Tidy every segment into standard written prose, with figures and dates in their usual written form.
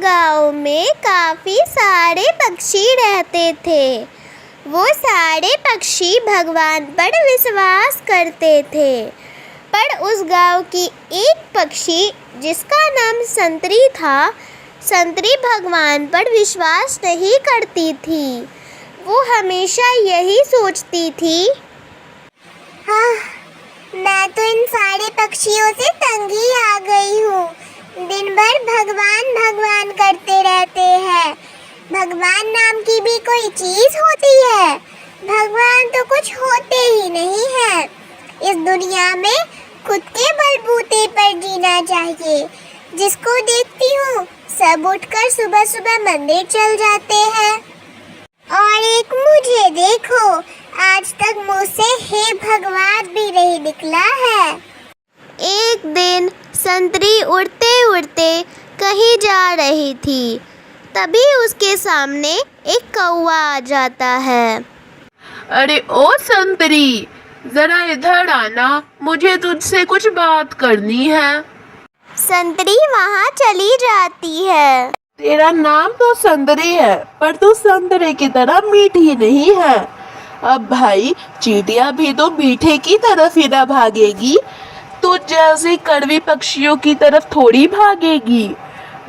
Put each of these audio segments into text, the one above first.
गांव में काफ़ी सारे पक्षी रहते थे। वो सारे पक्षी भगवान पर विश्वास करते थे, पर उस गांव की एक पक्षी जिसका नाम संतरी था, संतरी भगवान पर विश्वास नहीं करती थी। वो हमेशा यही सोचती थी, हाँ, मैं तो इन सारे पक्षियों से तंग ही आ गई हूँ। दिन भर भगवान भगवान करते रहते हैं। भगवान नाम की भी कोई चीज होती है? भगवान तो कुछ होते ही नहीं है। इस दुनिया में खुद के बलबूते पर जीना चाहिए। जिसको देखती हूँ सब उठकर सुबह सुबह मंदिर चल जाते हैं, और एक मुझे देखो, आज तक मुझसे हे भगवान भी नहीं निकला है। एक दिन संतरी उड़ते उड़ते कहीं जा रही थी। तभी उसके सामने एक कौवा आ जाता है। अरे ओ संतरी, जरा इधर आना, मुझे तुझसे कुछ बात करनी है। संतरी वहाँ चली जाती है। तेरा नाम तो संतरी है, पर तू संतरे की तरह मीठी नहीं है। अब भाई, चींटियां भी तो मीठे की तरफ ही ना भागेगी, तो जैसे कड़वी पक्षियों की तरफ थोड़ी भागेगी।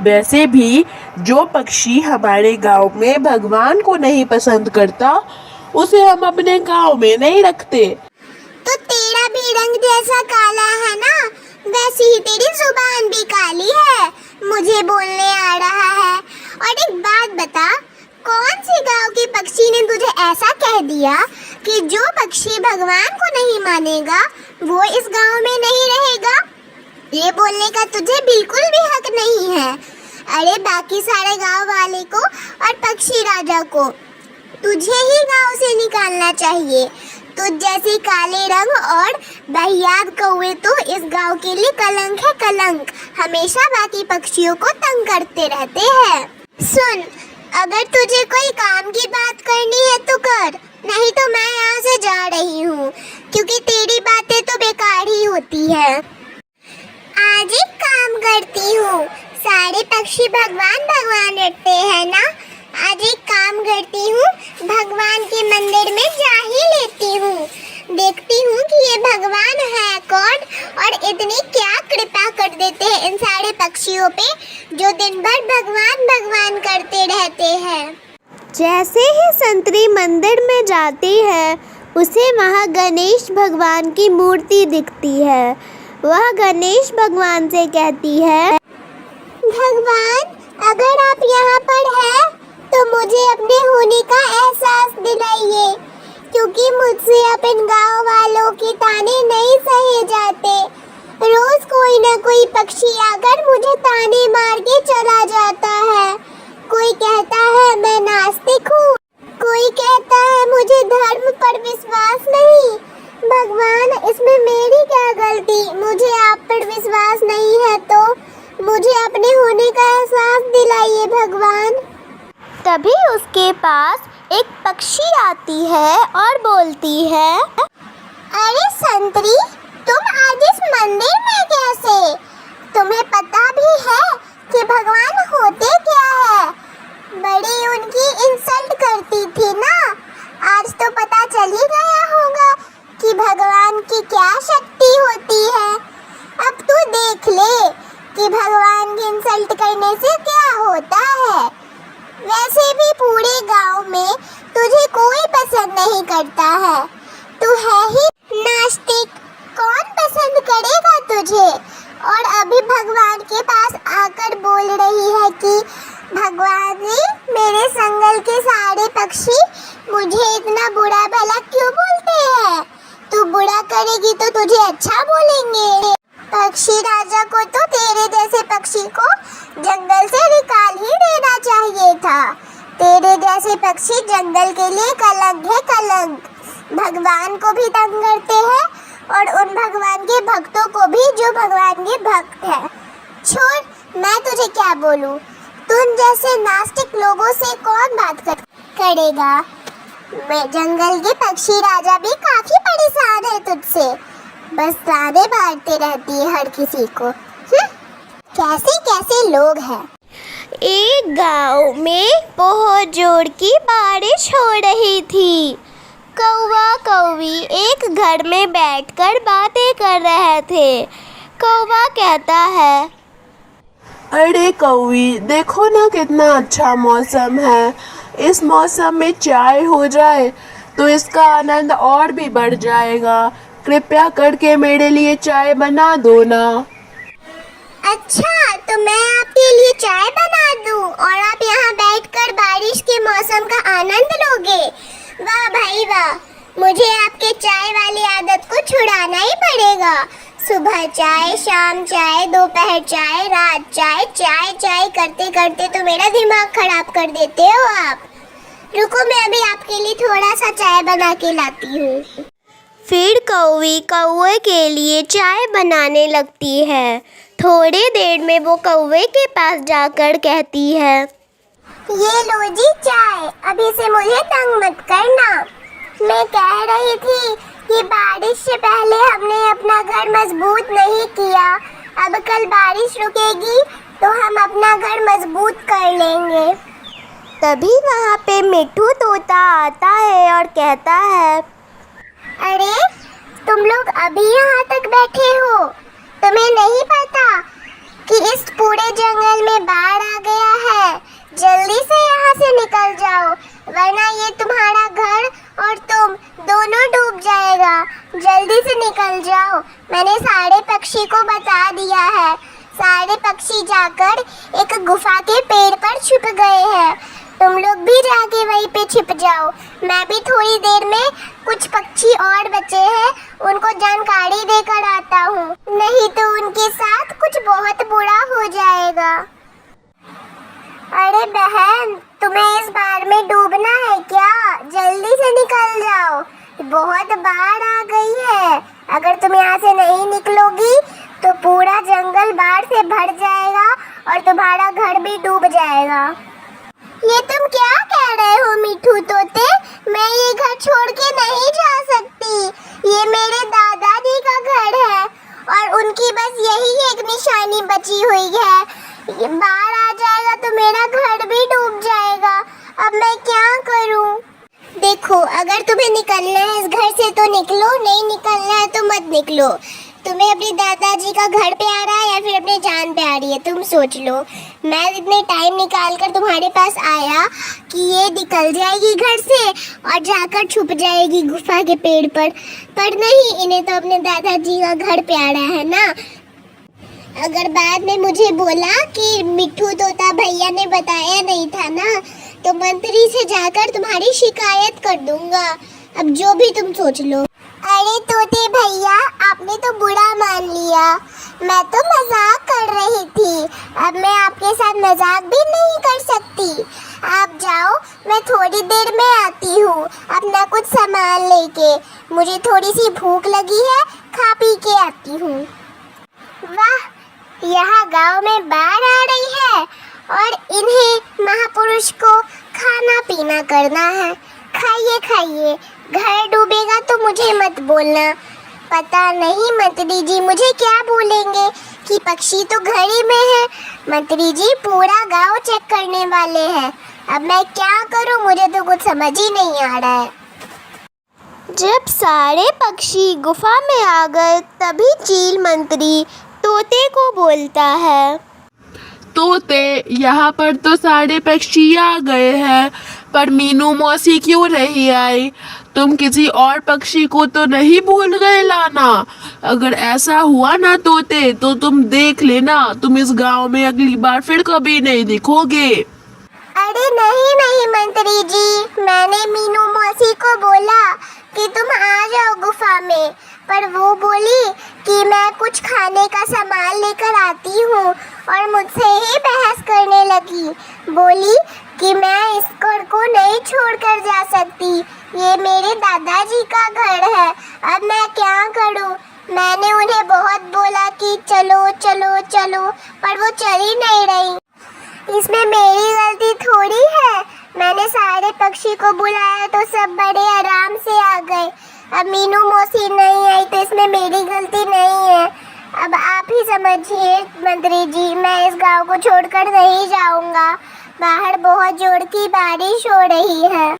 वैसे भी जो पक्षी हमारे गांव में भगवान को नहीं पसंद करता, उसे हम अपने गांव में नहीं रखते। तो तेरा भी रंग जैसा काला है ना, वैसी ही तेरी जुबान भी काली है, मुझे बोलने आ रहा है। और एक बात बता, कौन सी गांव के पक्षी ने तुझे ऐसा कह दिया कि जो पक्षी भगवान को नहीं मानेगा वो इस गांव में नहीं रहेगा? ये बोलने का तुझे बिल्कुल भी हक नहीं है। अरे बाकी सारे गांव वाले को और पक्षी राजा को तुझे ही गांव से निकालना चाहिए। तुझ जैसे काले रंग और बेहियाद कौवे तो इस गांव के लिए कलंक है, कलंक। हमेशा बाकी पक्षियों को तंग करते रहते हैं। सुन, अगर तुझे कोई काम की बात करनी है तो कर, नहीं तो मैं यहाँ से जा रही हूँ, क्योंकि तेरी बातें तो बेकार ही होती है। आज एक काम करती हूँ, सारे पक्षी भगवान भगवान रटते हैं ना, आज एक काम करती हूँ, भगवान के मंदिर में जा ही लेती हूँ। देखती हूँ कि ये भगवान है कौन और इतनी क्या कृपा कर देते हैं इन सारे पक्षियों पे, जो दिन भर भगवान भगवान करते रहते हैं। जैसे ही संतरी मंदिर में जाती है, उसे वहाँ गणेश भगवान की मूर्ति दिखती है। वह गणेश भगवान से कहती है, भगवान, अगर आप यहाँ पर हैं तो मुझे अपने होने का एहसास दिलाइए, क्योंकि मुझसे अब इन गाँव वालों के ताने नहीं सहे जाते। रोज कोई न कोई पक्षी आकर मुझे ताने मार के चला जाता है। कोई कहता है मैं नास्तिक हूँ, कोई कहता है मुझे धर्म पर विश्वास नहीं। भगवान, इसमें मेरी क्या गलती? मुझे आप पर विश्वास नहीं है तो मुझे अपने होने का एहसास दिलाइए भगवान। तभी उसके पास एक पक्षी आती है और बोलती है, अरे संतरी, तुम आज इस मंदिर में कैसे? तुम्हें पता भी है कि भगवान होते क्या है? बड़ी उनकी इंसल्ट करती थी ना, आज तो पता चल ही गया होगा कि भगवान की क्या शक्ति होती है। अब तू देख ले कि भगवान की इंसल्ट करने से क्या होता है। वैसे भी पूरे गांव में तुझे कोई पसंद नहीं करता है, तू है ही नास्तिक, कौन पसंद करेगा तुझे? और अभी भगवान के पास आकर बोल रही है कि भगवान जी, मेरे संगल के सारे पक्षी मुझे इतना बुरा भला क्यों बोलते हैं? तू बुरा करेगी तो तुझे अच्छा बोलेंगे। पक्षी राजा को तो तेरे जैसे पक्षी को जंगल से निकाल ही देना चाहिए था। तेरे जैसे पक्षी जंगल के लिए कलंक है, कलंक। भगवान को भी तंग करते हैं और उन भगवान के भक्तों को भी जो भगवान के भक्त हैं। छोड़, मैं तुझे क्या बोलूं? तुम जैसे नास्तिक लोगों से कौन बात करेगा? मैं जंगल के पक्षी राजा भी काफी परेशान है तुझसे, बस ताने मारते रहती है हर किसी को। कैसे कैसे लोग हैं। एक गांव में बहुत जोर की बारिश हो रही थी। कौवा कौवी एक घर में बैठकर बातें कर रहे थे। कौवा कहता है, अरे कौवी, देखो ना कितना अच्छा मौसम है। इस मौसम में चाय हो जाए तो इसका आनंद और भी बढ़ जाएगा। कृपया करके मेरे लिए चाय बना दो ना। अच्छा, तो मैं आपके लिए चाय बना दूं और आप यहाँ बैठकर बारिश के मौसम का आनंद लोगे। वाह भाई वाह, मुझे आपके चाय वाली आदत को छुड़ाना ही पड़ेगा। सुबह चाय, शाम चाय, दोपहर चाय, रात चाय, चाय चाय करते करते तो मेरा दिमाग खराब कर देते हो आप। रुको, मैं अभी आपके लिए थोड़ा सा चाय बना के लाती हूँ। फिर कौवी कौवे के लिए चाय बनाने लगती है। थोड़ी देर में वो कौवे के पास जाकर कहती है, ये लो जी चाय, अभी से मुझे तंग मत करना। मैं कह रही थी कि बारिश से पहले हमने अपना घर मजबूत नहीं किया। अब कल बारिश रुकेगी तो हम अपना घर मजबूत कर लेंगे। तभी वहाँ पे मिट्ठू तोता आता है और कहता है, अरे, तुम लोग अभी यहाँ तक बैठे हो? तुम्हें नहीं पता कि इस पूरे जंगल में बाढ़ आ गया है? जल्दी से यहाँ से निकल जाओ, वरना ये तुम्हारा घर और तुम दोनों डूब जाएगा। जल्दी से निकल जाओ। मैंने सारे पक्षी को बता दिया है। सारे पक्षी जाकर एक गुफा के पेड़ पर छुप गए हैं। तुम लोग भी जाके वहीं पे छिप जाओ। मैं भी थोड़ी देर में कुछ पक्षी और बचे हैं, उनको जानकारी देकर आता हूँ, नहीं तो उनके साथ कुछ बहुत बुरा हो जाएगा। अरे बहन, तुम्हें इस बाढ़ में डूबना है क्या? जल्दी से निकल जाओ, बहुत बाढ़ आ गई है। अगर तुम यहाँ से नहीं निकलोगी तो पूरा जंगल बाढ़ से भर जाएगा और तुम्हारा घर भी डूब जाएगा। ये तुम क्या कह रहे हो मिट्ठू तोते? मैं ये घर छोड़ के नहीं जा सकती। ये मेरे दादाजी का घर है और उनकी बस यही एक निशानी बची हुई है। बाढ़ आ जाएगा तो मेरा घर भी डूब जाएगा। अब मैं क्या करूं? देखो, अगर तुम्हें निकलना है इस घर से तो निकलो, नहीं निकलना है तो मत निकलो। तुम्हें अपने दादाजी का घर पे आ रहा है या फिर अपने जान पे आ रही है, तुम सोच लो। मैं इतने टाइम निकाल कर तुम्हारे पास आया कि ये निकल जाएगी घर से और जाकर छुप जाएगी गुफा के पेड़ पर नहीं, इन्हें तो अपने दादाजी का घर प्यारा है ना। अगर बाद में मुझे बोला कि मिट्ठू तोता भैया ने बताया नहीं था ना, तो मंत्री से जाकर तुम्हारी शिकायत कर दूंगा। अब जो भी तुम सोच लो। अरे तोते भैया, आपने तो बुरा मान लिया। मैं तो मजाक कर रही थी। अब मैं आपके साथ मजाक भी नहीं कर सकती। आप जाओ, मैं थोड़ी देर में आती हूँ अपना कुछ सामान लेके। मुझे थोड़ी सी भूख लगी है, खा पी के आती हूँ। वाह, यहाँ गांव में बाढ़ आ रही है और इन्हें महापुरुष को खाना पीना करना है। खाइए खाइए, घर डूबेगा तो मुझे मत बोलना। पता नहीं मंत्री जी मुझे क्या बोलेंगे कि पक्षी तो घर ही में है। मंत्री जी पूरा गांव चेक करने वाले हैं। अब मैं क्या करूं, मुझे तो कुछ समझ ही नहीं आ रहा है। जब सारे पक्षी गुफा में आ गए तभी चील मंत्री तोते को बोलता है, तोते, यहाँ पर तो सारे पक्षी आ गए हैं, पर मीनू मौसी क्यों नहीं आई? तुम किसी और पक्षी को तो नहीं भूल गए लाना? अगर ऐसा हुआ ना तोते, तो तुम देख लेना, तुम इस गांव में अगली बार फिर कभी नहीं दिखोगे। अरे नहीं नहीं मंत्री जी, मैंने मीनू मौसी को बोला कि तुम आ जाओ गुफा में, पर वो बोली कि मैं कुछ खाने का सामान लेकर आती हूँ और मुझसे ही बहस करने लगी। बोली कि मैं इस घर को नहीं छोड़कर जा सकती, ये मेरे दादाजी का घर है। अब मैं क्या करूँ? मैंने उन्हें बहुत बोला कि चलो चलो चलो, पर वो चल ही नहीं रही। इसमें मेरी गलती थोड़ी है। मैंने सारे पक्षी को बुलाया तो सब बड़े आराम से आ गए। अब मीनू मौसी नहीं आई तो इसमें मेरी गलती नहीं है। अब आप आप ही समझिए मंत्री जी, मैं इस गांव को छोड़कर नहीं जाऊंगा। बाहर बहुत जोर की बारिश हो रही है।